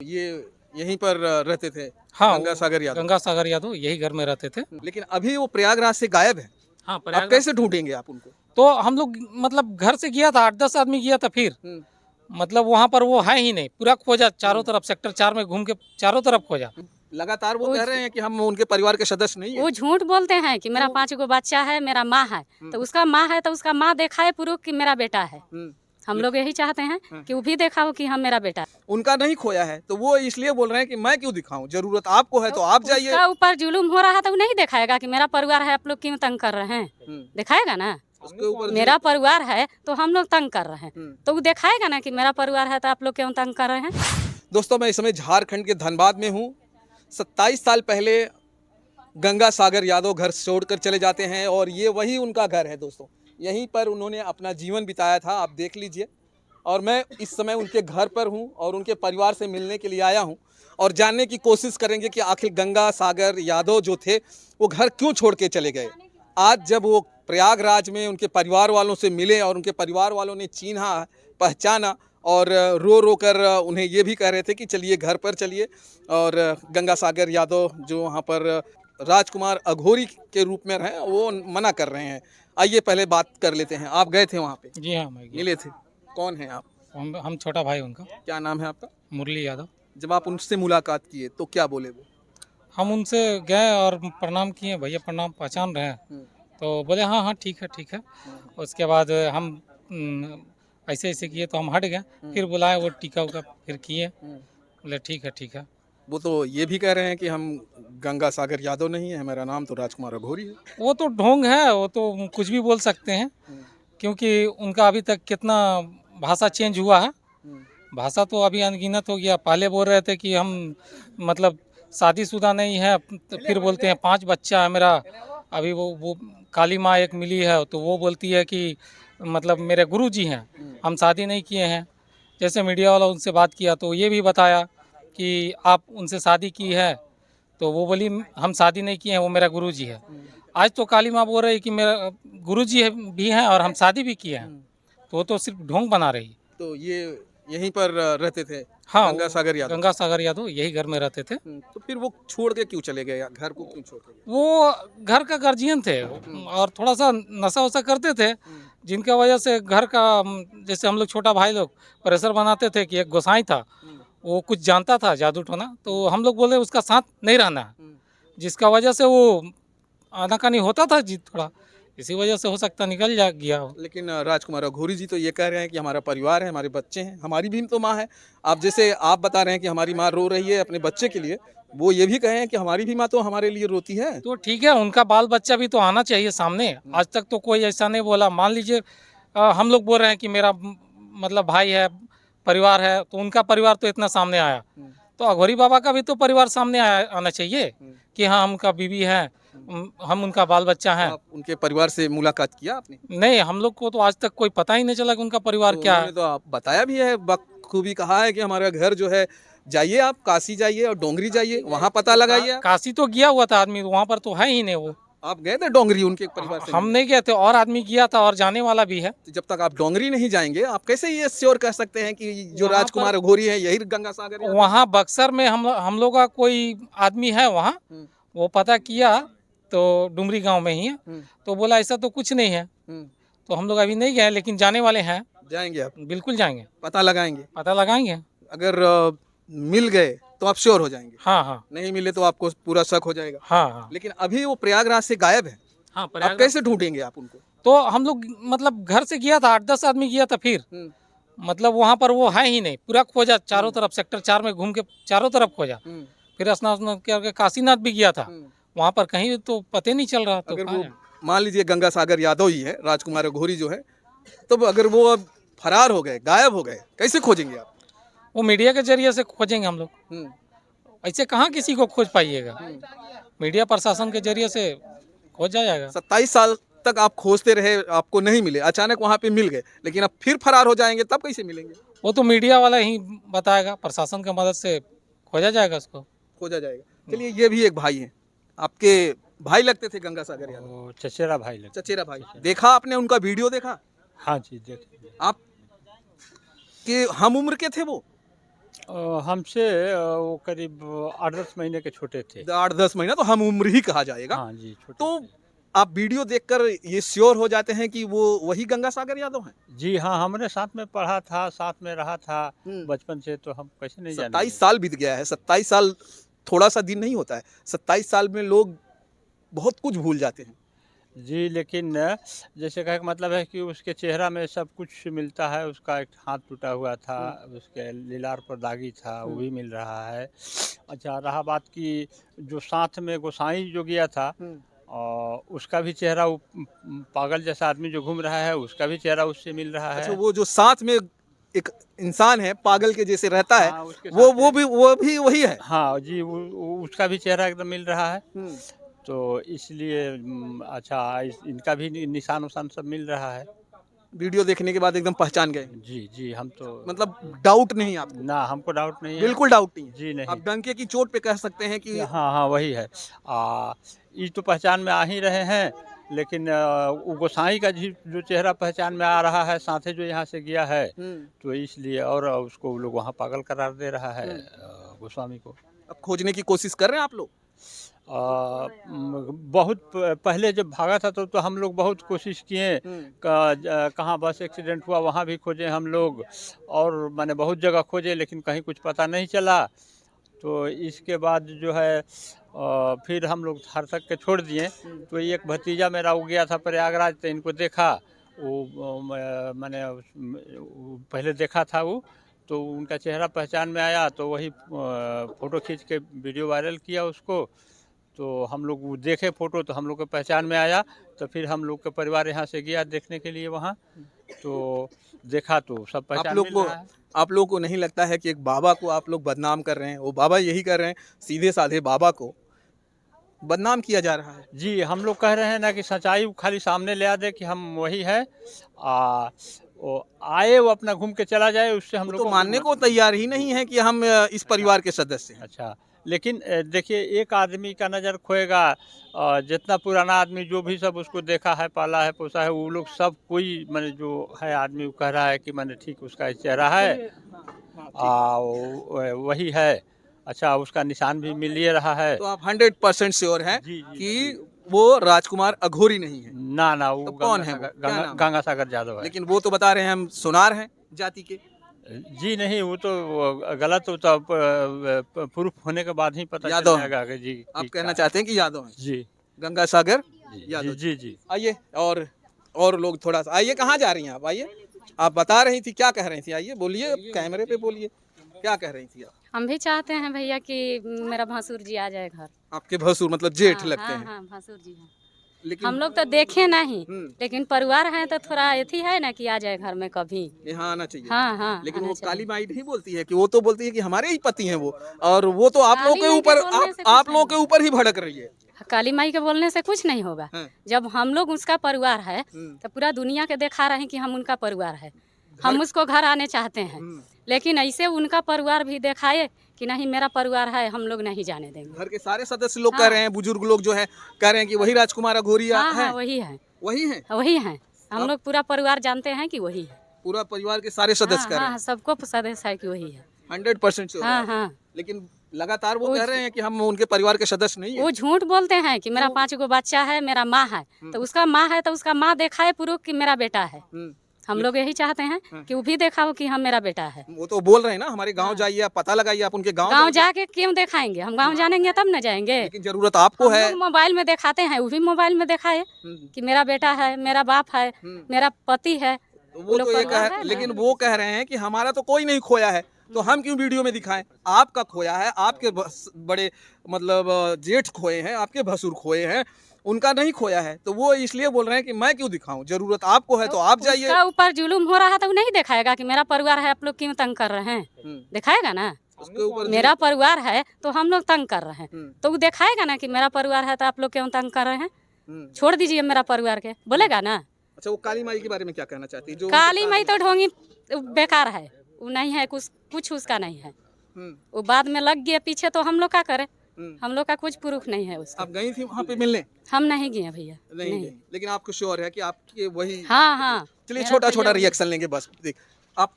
ये यहीं पर रहते थे? हाँ, गंगा सागर यादव। गंगा सागर यादव यही घर में रहते थे। लेकिन अभी वो प्रयागराज से गायब है। हाँ, अब प्रयागराज कैसे ढूंढेंगे आप उनको? तो हम लोग मतलब घर से गया था, 8-10 आदमी गया था, फिर मतलब वहाँ पर वो है ही नहीं, पूरा खोजा चारों तरफ, सेक्टर 4 में घूम के चारों तरफ खोजा। लगातार वो कह रहे हैं कि हम उनके परिवार के सदस्य नहीं है। वो झूठ बोलते हैं कि मेरा 5 गो बच्चा है, मेरा माँ है, तो उसका माँ है तो उसका माँ दिखाए प्रूफ कि मेरा बेटा है। हम लोग यही चाहते हैं कि वो भी दिखाओ कि हम मेरा बेटा है। उनका नहीं खोया है तो वो इसलिए बोल रहे हैं कि मैं क्यों दिखाऊं, जरूरत आपको है तो आप जाइए। उसका ऊपर जुलूम हो रहा है तो वो नहीं दिखाएगा कि मेरा परिवार है, आप लोग क्यों तंग कर रहे हैं? दिखाएगा ना। उसके ऊपर मेरा परिवार है तो हम लोग तंग कर रहे हैं, तो वो दिखाएगा ना कि मेरा परिवार है तो आप लोग क्यों तंग कर रहे हैं। दोस्तों, मैं इस समय झारखंड के धनबाद में हूँ। 27 साल पहले गंगा सागर यादव घर छोड़कर चले जाते हैं और ये वही उनका घर है दोस्तों। यहीं पर उन्होंने अपना जीवन बिताया था, आप देख लीजिए। और मैं इस समय उनके घर पर हूँ और उनके परिवार से मिलने के लिए आया हूँ और जानने की कोशिश करेंगे कि आखिर गंगा सागर यादव जो थे वो घर क्यों छोड़ के चले गए। आज जब वो प्रयागराज में उनके परिवार वालों से मिले और उनके परिवार वालों ने चिन्हा, पहचाना और रो रो कर उन्हें ये भी कह रहे थे कि चलिए घर पर चलिए। और गंगा सागर यादव जो वहाँ पर राजकुमार अघोरी के रूप में रहे वो मना कर रहे हैं। आइए पहले बात कर लेते हैं। आप गए थे वहाँ पे? जी हाँ, मैं गया। मिले थे? कौन है आप? हम छोटा भाई उनका। क्या नाम है आपका? मुरली यादव। जब आप उनसे मुलाकात किए तो क्या बोले वो? हम उनसे गए और प्रणाम किए, भैया प्रणाम, पहचान रहे हैं? तो बोले हाँ हाँ ठीक है ठीक है। उसके बाद हम ऐसे ऐसे किए तो हम हट गए, फिर बुलाए, वो टीका उका फिर किए, बोले ठीक है ठीक है। वो तो ये भी कह रहे हैं कि हम गंगा सागर यादव नहीं है, मेरा नाम तो राजकुमार अघोरी है। वो तो ढोंग है, वो तो कुछ भी बोल सकते हैं, क्योंकि उनका अभी तक कितना भाषा चेंज हुआ है। भाषा तो अभी अनगिनत हो गया। पहले बोल रहे थे कि हम मतलब शादीशुदा नहीं है, तो फिर बोलते हैं 5 बच्चा है मेरा। अभी वो काली माँ एक मिली है तो वो बोलती है कि मतलब मेरे गुरुजी हैं, हम शादी नहीं किए हैं। जैसे मीडिया वाला उनसे बात किया तो ये भी बताया कि आप उनसे शादी की है, तो वो बोली हम शादी नहीं किए हैं, वो मेरा गुरुजी है। आज तो काली माँ बोल रही कि मेरा गुरुजी भी हैं और हम शादी भी किए हैं, तो वो तो सिर्फ ढोंग बना रही। तो ये यहीं पर रहते थे? हाँ, गंगा सागर यादव। गंगा सागर यादव यही घर में रहते थे। तो फिर वो छोड़ के क्यों चले गए? घर को क्यों छोड़ के गए? वो घर का गार्जियन थे और थोड़ा सा नशा वशा करते थे, जिनका वजह से घर का जैसे हम लोग छोटा भाई लोग प्रेशर बनाते थे कि एक गोसाई था, वो कुछ जानता था जादू टोना, तो हम लोग बोले उसका साथ नहीं रहना है, जिसका वजह से वो आनाकानी होता था जी थोड़ा, इसी वजह से हो सकता निकल गया हो। लेकिन राजकुमार अघोरी जी तो ये कह रहे हैं कि हमारा परिवार है, हमारे बच्चे हैं, हमारी भी तो माँ है। आप जैसे आप बता रहे हैं कि हमारी माँ रो रही है अपने बच्चे के लिए, वो ये भी कहे हैं कि हमारी भी माँ तो हमारे लिए रोती है। तो ठीक है, उनका बाल बच्चा भी तो आना चाहिए सामने। आज तक तो कोई ऐसा नहीं बोला। मान लीजिए हम लोग बोल रहे हैं कि मेरा मतलब भाई है, परिवार है, तो उनका परिवार तो इतना सामने आया, तो अघोरी बाबा का भी तो परिवार सामने आना चाहिए कि हाँ हम उनका बीवी है, हम उनका बाल बच्चा है। आप उनके परिवार से मुलाकात किया आपने? नहीं, हम लोग को तो आज तक कोई पता ही नहीं चला कि उनका परिवार क्या है। तो आप बताया भी है, बखूबी कहा है कि हमारा घर जो है, जाइए आप काशी जाइए और डोंगरी जाइए, वहाँ पता लगाइए। काशी तो गया हुआ था आदमी, वहाँ पर तो है ही नहीं वो। आप गए थे डोंगरी उनके परिवार से? हम नहीं गए थे, और आदमी गया था और जाने वाला भी है। जब तक आप डोंगरी नहीं जाएंगे आप कैसे ये श्योर कर सकते हैं कि जो राजकुमार अघोरी है यही गंगा सागर है? वहाँ बक्सर में हम लोग का कोई आदमी है वहाँ, वो पता किया तो डुमरी गांव में ही है, तो बोला ऐसा तो कुछ नहीं है। तो हम लोग अभी नहीं गए, लेकिन जाने वाले हैं। जाएंगे आप? बिल्कुल जाएंगे, पता लगाएंगे? पता लगाएंगे। अगर मिल गए तो आप श्योर हो जाएंगे? हाँ हाँ। नहीं मिले तो आपको पूरा शक हो जाएगा? हाँ हाँ। लेकिन अभी वो प्रयागराज से गायब है। हाँ, आप कैसे ढूंढेंगे आप उनको? तो हम लोग मतलब घर से गया था, 8-10 आदमी गया था, फिर मतलब वहाँ पर वो है ही नहीं, पूरा खोजा चारों तरफ, सेक्टर 4 में घूम के चारों तरफ खोजा। फिर स्नान करके काशीनाथ भी गया था, वहाँ पर कहीं तो पता नहीं चल रहा। तो अगर वो मान लीजिए गंगा सागर यादव ही है, राजकुमार अघोरी जो है, तो अगर वो अब फरार हो गए, गायब हो गए, कैसे खोजेंगे आप? वो मीडिया के जरिए से खोजेंगे हम लोग। ऐसे कहाँ किसी को खोज पाइएगा, मीडिया प्रशासन के जरिए से खोज जाएगा। 27 साल तक आप खोजते रहे, आपको नहीं मिले, अचानक वहाँ पे मिल गए, लेकिन अब फिर फरार हो जाएंगे तब कैसे मिलेंगे? वो तो मीडिया वाला ही बताएगा, प्रशासन की मदद से खोजा जाएगा, उसको खोजा जाएगा। चलिए, ये भी एक भाई है, आपके भाई लगते थे गंगा सागर यादव? चचेरा भाई लगता। चचेरा भाई। देखा आपने उनका वीडियो देखा? हाँ जी, देख। आप के हम उम्र के थे वो? हमसे वो करीब 8-10 महीने के छोटे थे। 8-10 महीना तो हम उम्र ही कहा जाएगा। हाँ जी, छोटे तो थे। आप वीडियो देखकर ये श्योर हो जाते हैं कि वो वही गंगा सागर यादव हैं? जी हाँ, हमने साथ में पढ़ा था, साथ में रहा था हम्म। बचपन से, तो हम कैसे नहीं 27 जानेंगे। साल बीत गया है। 27 साल थोड़ा सा दिन नहीं होता है। 27 साल में लोग बहुत कुछ भूल जाते हैं। जी, लेकिन जैसे कहे का मतलब है कि उसके चेहरा में सब कुछ मिलता है। उसका एक हाथ टूटा हुआ था, उसके लीलार पर दागी था, वो भी मिल रहा है। अच्छा, रहा बात कि जो साथ में गोसाई जो गया था, उसका भी चेहरा वो पागल जैसा आदमी जो घूम रहा है, उसका भी चेहरा उससे मिल रहा अच्छा, है। वो जो साथ में एक इंसान है पागल के जैसे रहता है, हाँ, उसके वो साथ वो भी वो भी वही है। हाँ जी, वो उसका भी चेहरा एकदम मिल रहा है। हम्म। तो इसलिए अच्छा, इनका भी निशान उशान सब मिल रहा है। वीडियो देखने के बाद एकदम पहचान गए, जी जी, हम तो मतलब डाउट नहीं आपको? ना, हमको डाउट नहीं है। बिल्कुल डाउट नहीं है। जी नहीं। आप डंके की चोट पे कह सकते हैं कि हाँ हाँ, वही है। ये तो पहचान में आ ही रहे हैं, लेकिन वो गोसाई का जो चेहरा पहचान में आ रहा है, साथे जो यहाँ से गया है, तो इसलिए और उसको लोग वहाँ पागल करार दे रहा है गोस्वामी को। अब खोजने की कोशिश कर रहे हैं आप लोग? बहुत पहले जब भागा था तो हम लोग बहुत कोशिश किए, कहाँ बस एक्सीडेंट हुआ वहाँ भी खोजे हम लोग, और मैंने बहुत जगह खोजे, लेकिन कहीं कुछ पता नहीं चला। तो इसके बाद जो है फिर हम लोग हर तक के छोड़ दिए। तो एक भतीजा मेरा वो गया था प्रयागराज, तो इनको देखा, वो मैंने पहले देखा था वो, तो उनका चेहरा पहचान में आया, तो वही फ़ोटो खींच के वीडियो वायरल किया उसको। तो हम लोग वो देखे फ़ोटो, तो हम लोग को पहचान में आया। तो फिर हम लोग का परिवार यहाँ से गया देखने के लिए वहाँ, तो देखा तो सब पहचान मिल रहा है। आप लोग को नहीं लगता है कि एक बाबा को आप लोग बदनाम कर रहे हैं? वो बाबा यही कर रहे हैं, सीधे साधे बाबा को बदनाम किया जा रहा है। जी, हम लोग कह रहे हैं ना कि सच्चाई खाली सामने ले आ दे कि हम वही है। वो आए, वो अपना घूम के चला जाए, उससे हम वो लोग तो मानने को तैयार ही नहीं है कि हम इस परिवार के सदस्य हैं। अच्छा, लेकिन देखिए, एक आदमी का नज़र खोएगा, जितना पुराना आदमी जो भी सब उसको देखा है, पाला है, पोसा है, वो लोग सब कोई माने जो है आदमी वो कह रहा है कि माने ठीक उसका चेहरा है, वही है। अच्छा, उसका निशान भी मिल ही रहा है। तो आप 100% श्योर हैं जी, जी, कि वो राजकुमार अघोरी नहीं है? ना ना, वो तो कौन है वो? क्या नाम है? गंगा सागर यादव है। लेकिन वो तो बता रहे हैं हम सोनार हैं जाति के। जी नहीं, वो तो गलत, वो तो प्रूफ होने के बाद ही पता यादव चल हैं। जाएगा कि जी आप ठीक कहना है। चाहते हैं कि यादव हैं? जी गंगा सागर जी यादव। जी जी। आइए, और लोग थोड़ा सा आइए। कहाँ जा रही हैं आप? आइए, आप बता रही थी, क्या कह रही थी? आइए बोलिए, कैमरे पे बोलिए, क्या कह रही थी आप? हम भी चाहते हैं भैया कि मेरा भसुर जी आ जाए घर। आपके भसुर मतलब जेठ हाँ, लगते हाँ, हैं? हाँ, भसुर जी हैं। लेकिन हम लोग तो देखे नहीं, हम्म, लेकिन परिवार है तो थोड़ा एथी है ना कि आ जाए घर में कभी। यहाँ आना चाहिए। हाँ हाँ, लेकिन आना वो चाहिए। काली माई नहीं बोलती है कि, वो तो बोलती है कि हमारे ही पति हैं वो, और वो तो आप लोगों काली के माई के ऊपर, बोलने से आप कुछ लोगों के ऊपर ही भड़क रही है। काली माई के बोलने से कुछ नहीं होगा। हाँ। जब हम लोग उसका परिवार है तो पूरा दुनिया के दिखा रहे हैं कि हम उनका परिवार है, हम उसको घर आने चाहते हैं। लेकिन ऐसे उनका परिवार भी दिखाए कि नहीं मेरा परिवार है, हम लोग नहीं जाने देंगे। घर के सारे सदस्य लोग कह रहे हैं, बुजुर्ग लोग जो है कह रहे हैं कि वही राजकुमार अघोरिया हाँ है। हाँ, वही है, वही है, वही है। हम लोग पूरा परिवार जानते हैं कि वही है। पूरा परिवार के सारे सदस्य कह रहे हाँ, हैं। सबको सदस्य है कि वही है। 100% श्योर हाँ है। हाँ, लेकिन लगातार वो कह रहे हैं कि हम उनके परिवार के सदस्य नहीं है। वो झूठ बोलते हैं कि मेरा 5 गो बच्चा है, मेरा माँ है, तो उसका माँ है तो उसका माँ दिखाए प्रूफ कि मेरा बेटा है। हम लोग यही चाहते हैं कि वो भी देखा हो कि हम मेरा बेटा है। वो तो बोल रहे हैं ना, हमारे गांव जाइए, आप पता लगाइए, आप उनके गांव गांव जाके क्यों दिखाएंगे? हम गांव जानेंगे तब न जाएंगे। लेकिन जरूरत आपको है। हम लोग मोबाइल में दिखाते हैं, वो भी मोबाइल में दिखाए कि मेरा बेटा है, मेरा बाप है, मेरा पति है। तो वो तो ये कह, लेकिन वो कह रहे हैं कि हमारा तो कोई नहीं खोया है, तो हम क्यों वीडियो में दिखाएं? आपका खोया है, आपके बड़े मतलब जेठ खोए हैं, आपके भसुर खोए हैं, उनका नहीं खोया है। तो वो इसलिए बोल रहे हैं कि मैं क्यों दिखाऊं, जरूरत आपको है तो आप जाइए। उसका ऊपर जुलूम हो रहा था, वो नहीं दिखाएगा कि मेरा परिवार है, आप लोग क्यों तंग कर रहे हैं? दिखाएगा ना। उसके ऊपर मेरा परिवार है तो हम लोग तंग कर रहे हैं, तो वो दिखाएगा ना कि मेरा परिवार है तो आप लोग क्यों तंग कर रहे हैं? छोड़ दीजिए मेरा परिवार के, बोलेगा ना। अच्छा, वो काली माई के बारे में क्या कहना चाहती है? जो काली माई तो ढोंगी बेकार है, वो नहीं है, कुछ उसका नहीं है। वो बाद में लग गया पीछे, तो हम लोग क्या करें? हम लोग का कुछ प्रूफ नहीं है उसका। आप गई थी वहाँ पे मिलने? हम नहीं गए भैया, नहीं गई। लेकिन आपको श्योर है कि आपके वही? हाँ हाँ। चलिए छोटा छोटा रिएक्शन लेंगे बस। देख, आप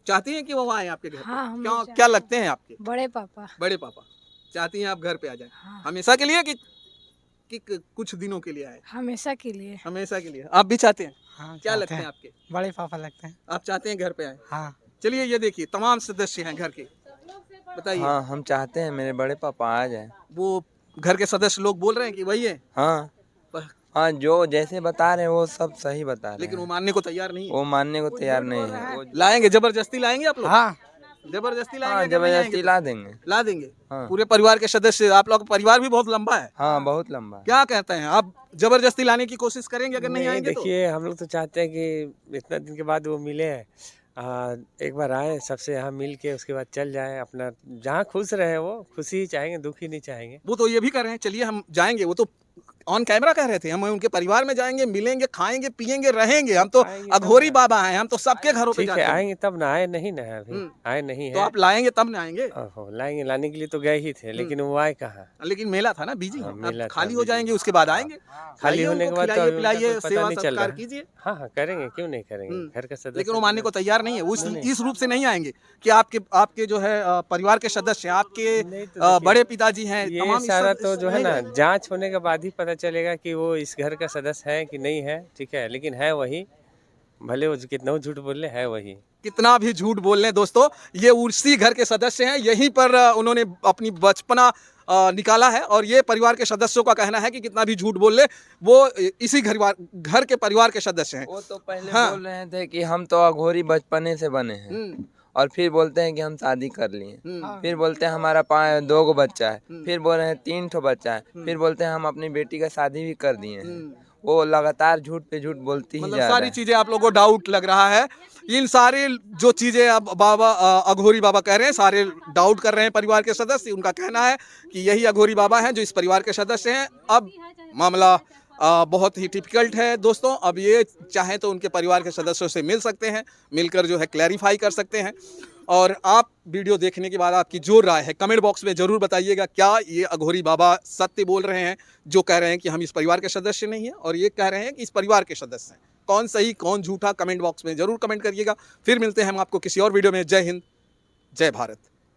चाहती हैं कि वो आए आपके घर पे? हाँ, हम क्या चाहते क्या हैं। लगते हैं आपके बड़े पापा। बड़े पापा? चाहती हैं आप घर पे आ जाएं हाँ, हमेशा के लिए कि कुछ दिनों के लिए आए? हमेशा के लिए। हमेशा के लिए। आप भी चाहते हैं? हाँ क्या लगते हैं आपके? बड़े पापा लगते हैं। आप चाहते हैं घर पे आए? हाँ चलिए ये देखिए तमाम सदस्य हैं घर के, बताइए। हाँ हम चाहते हैं मेरे बड़े पापा आ जाए। वो घर के सदस्य लोग बोल रहे हैं कि वही है, हाँ पर- हाँ जो जैसे बता रहे हैं वो सब सही बता रहे लेकिन वो हैं। मानने को तैयार नहीं है। वो मानने को तैयार नहीं है। वो लाएंगे, जबरदस्ती लाएंगे आप लोग? हाँ जबरदस्ती हाँ लाएंगे? अगर नहीं आएंगे जबरदस्ती तो? ला देंगे। ला देंगे। हाँ पूरे परिवार के सदस्य, आप लोग का परिवार भी बहुत लंबा है, हाँ बहुत लंबा है। क्या कहते हैं आप? जबरदस्ती लाने की कोशिश करेंगे अगर नहीं आएंगे तो? देखिए हम लोग तो चाहते हैं कि इतना दिन के बाद वो मिले हैं, एक बार आए सबसे यहाँ मिल के उसके बाद चल जाए अपना जहाँ खुश रहे, वो खुशी ही चाहेंगे, दुखी नहीं चाहेंगे। वो तो ये भी कर रहे हैं, चलिए हम जाएंगे, वो तो ऑन कैमरा कह रहे थे हम उनके परिवार में जाएंगे, मिलेंगे, खाएंगे, पिएंगे, रहेंगे। हम तो आएंगे तब अघोरी ना। बाबा हैं, हम तो सबके घरों पे ठीक जाते है हैं। आएंगे तब ना, आए नहीं ना है अभी, हम्म। आए नहीं तो है। आप लाएंगे तब ना आएंगे? ओहो, लाएंगे, लाने के लिए तो गए ही थे लेकिन वो आए कहाँ। लेकिन मेला था ना, बिजी हाँ, हैं। मेला अब था, खाली हो बिजी। जाएंगे उसके बाद आएंगे। खाली लाइए होने के उनको, बाद तो खिलाइए अभी उनका पिलाइए, कुछ पता सेवा नहीं चल सत्कार रहा है। कीजिए। हाँ हाँ करेंगे, क्यों नहीं करेंगे, हम्म। घर का सदस्य। लेकिन वो मानने को तैयार नहीं है, नहीं। इस रूप से नहीं आएंगे कि आपके जो है परिवार के सदस्य, आपके नहीं तो देखिए, बड़े पिताजी हैं, ये तमाम इस सारा सब- तो इस- जो है नहीं ना रहेंगे। जांच होने के बाद ही पता चलेगा कि वो इस घर का सदस्य है कि नहीं है, ठीक है, लेकिन है वही, भले वो कितना झूठ बोल ले, है वही। कितना भी झूठ बोल लें दोस्तों, ये उसी घर के सदस्य हैं। यहीं पर उन्होंने अपनी बचपना निकाला है और ये परिवार के सदस्यों का कहना है कि कितना भी झूठ बोल ले, वो इसी घर के परिवार के सदस्य हैं। वो तो पहले हाँ। बोल रहे थे कि हम तो अघोरी बचपने से बने हैं, हम्म, और फिर बोलते हैं कि हम शादी कर लिए, हम्म, फिर बोलते हैं हमारा 2 गो बच्चा है, हम्म। फिर बोल रहे हैं 3 ठो बच्चा है, फिर बोलते हैं हम अपनी बेटी का शादी भी कर दिए हैं। हम्म। वो लगातार झूठ पे झूठ बोलती ही मतलब जा रहा सारी है। चीजें आप लोगों को डाउट लग रहा है। इन सारे जो चीजें अब बाबा अघोरी बाबा कह रहे हैं, सारे डाउट कर रहे हैं परिवार के सदस्य। उनका कहना है कि यही अघोरी बाबा हैं जो इस परिवार के सदस्य हैं। अब मामला बहुत ही टिपिकल्ट है दोस्तों। अब ये चाहें तो उनके परिवार के सदस्यों से मिल सकते हैं, मिलकर जो है क्लैरिफाई कर सकते हैं। और आप वीडियो देखने के बाद आपकी जो राय है कमेंट बॉक्स में ज़रूर बताइएगा। क्या ये अघोरी बाबा सत्य बोल रहे हैं जो कह रहे हैं कि हम इस परिवार के सदस्य नहीं हैं, और ये कह रहे हैं कि इस परिवार के सदस्य हैं? कौन सही कौन झूठा, कमेंट बॉक्स में ज़रूर कमेंट करिएगा। फिर मिलते हैं हम आपको किसी और वीडियो में। जय हिंद, जय भारत।